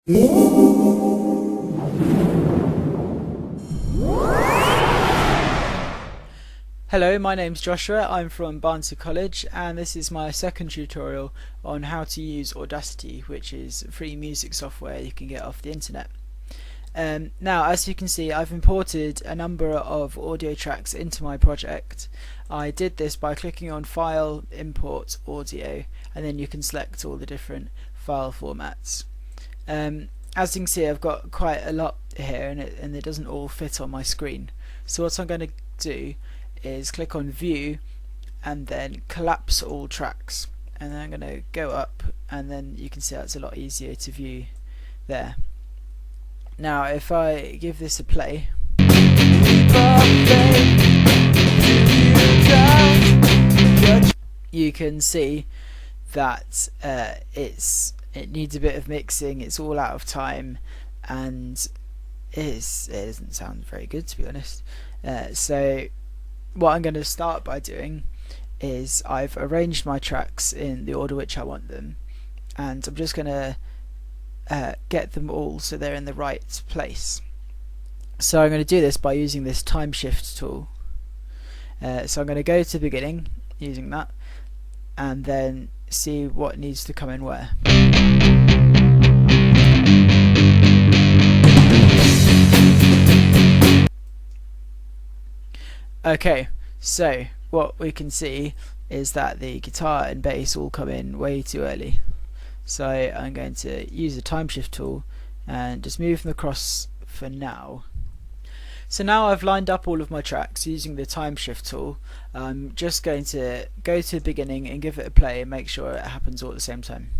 Hello, my name's Joshua. I'm from Barnsley College, and this is my second tutorial on how to use Audacity, which is free music software you can get off the internet. Now, as you can see, I've imported a number of audio tracks into my project. I did this by clicking on File, Import, Audio, and then you can select all the different file formats. As you can see, I've got quite a lot here, and it doesn't all fit on my screen. So what I'm going to do is click on View and then Collapse All Tracks, and then I'm going to go up, and then you can see that's a lot easier to view there. Now if I give this a play, you can see that it needs a bit of mixing. It's all out of time, and it doesn't sound very good, to be honest. So what I'm going to start by doing is I've arranged my tracks in the order which I want them, and I'm just going to get them all so they're in the right place. So I'm going to do this by using this time shift tool. So I'm going to go to the beginning using that, and then see what needs to come in where. Okay, so what we can see is that the guitar and bass all come in way too early. So I'm going to use the time shift tool and just move them across for now. So now I've lined up all of my tracks using the time shift tool. I'm just going to go to the beginning and give it a play and make sure it happens all at the same time.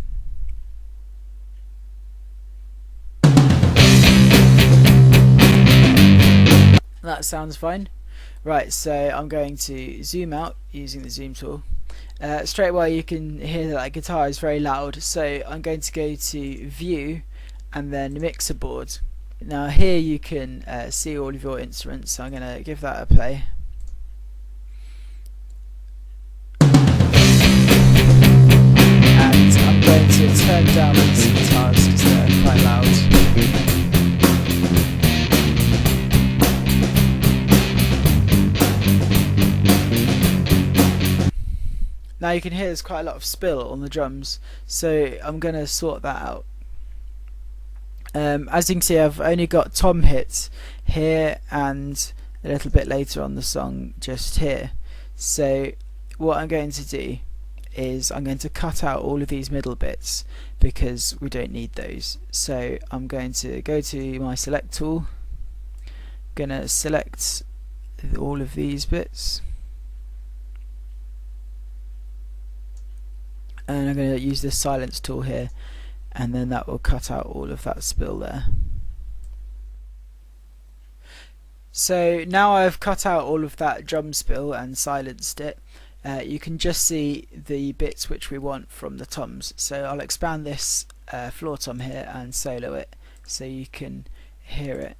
That sounds fine. Right, so I'm going to zoom out using the zoom tool. Straight away you can hear that guitar is very loud, so I'm going to go to View and then Mixer Board. Now here you can see all of your instruments, so I'm going to give that a play. And I'm going to turn down these guitars because they're quite loud. Now you can hear there's quite a lot of spill on the drums, so I'm going to sort that out. As you can see, I've only got tom hits here and a little bit later on the song just here. So what I'm going to do is I'm going to cut out all of these middle bits because we don't need those. So I'm going to go to my select tool, going to select all of these bits, and I'm going to use this silence tool here, and then that will cut out all of that spill there. So now I've cut out all of that drum spill and silenced it. You can just see the bits which we want from the toms. So I'll expand this floor tom here and solo it so you can hear it.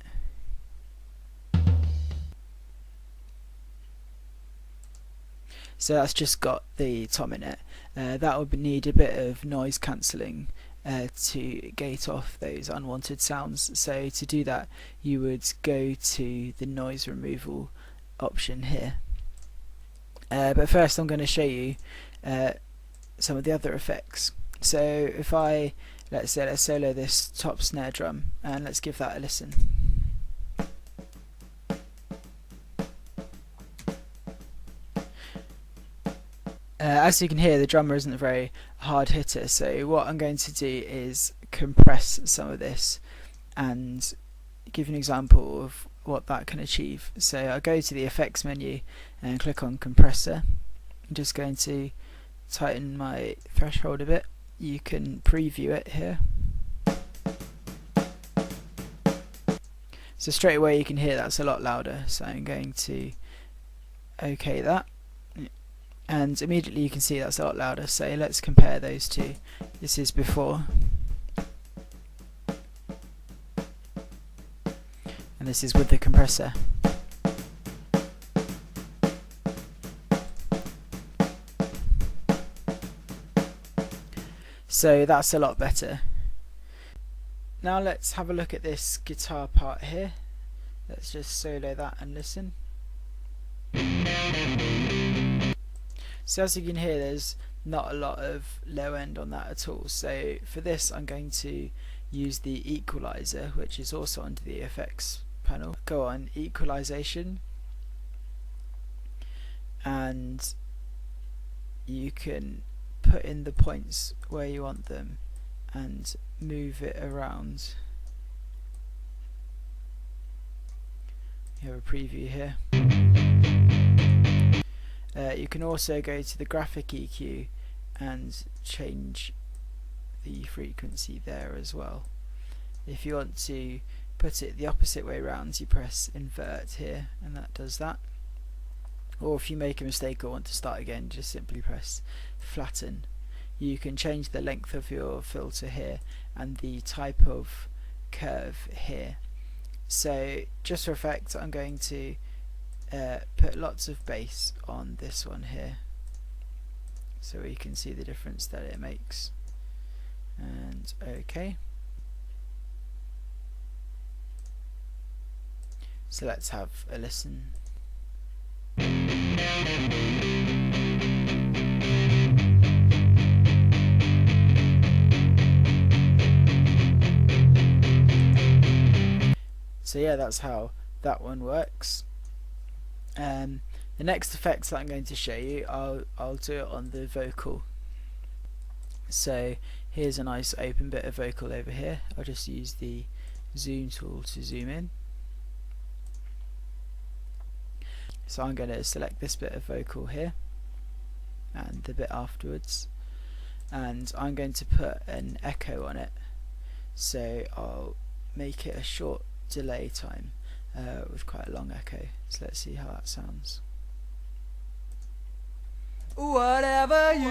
So that's just got the tom in it. That would need a bit of noise cancelling to gate off those unwanted sounds. So to do that, you would go to the noise removal option here. But first I'm going to show you some of the other effects. So if let's solo this top snare drum, and let's give that a listen. As you can hear, the drummer isn't a very hard hitter, so what I'm going to do is compress some of this and give you an example of what that can achieve. So I'll go to the effects menu and click on compressor. I'm just going to tighten my threshold a bit. You can preview it here. So straight away you can hear that's a lot louder, so I'm going to OK that. And immediately you can see that's a lot louder, so let's compare those two. This is before, and this is with the compressor. So that's a lot better. Now let's have a look at this guitar part here. Let's just solo that and listen. So as you can hear, there's not a lot of low end on that at all. So for this I'm going to use the equalizer, which is also under the effects panel. Go on equalization, and you can put in the points where you want them and move it around. You have a preview here. You can also go to the graphic EQ and change the frequency there as well. If you want to put it the opposite way around, you press invert here and that does that. Or if you make a mistake or want to start again, just simply press flatten. You can change the length of your filter here and the type of curve here. So just for effect, I'm going to put lots of bass on this one here so we can see the difference that it makes. And OK. So let's have a listen. So yeah, that's how that one works. The next effects that I'm going to show you, I'll do it on the vocal. So here's a nice open bit of vocal over here. I'll just use the zoom tool to zoom in. So I'm going to select this bit of vocal here and the bit afterwards, and I'm going to put an echo on it. So I'll make it a short delay time with quite a long echo. So let's see how that sounds. Whatever you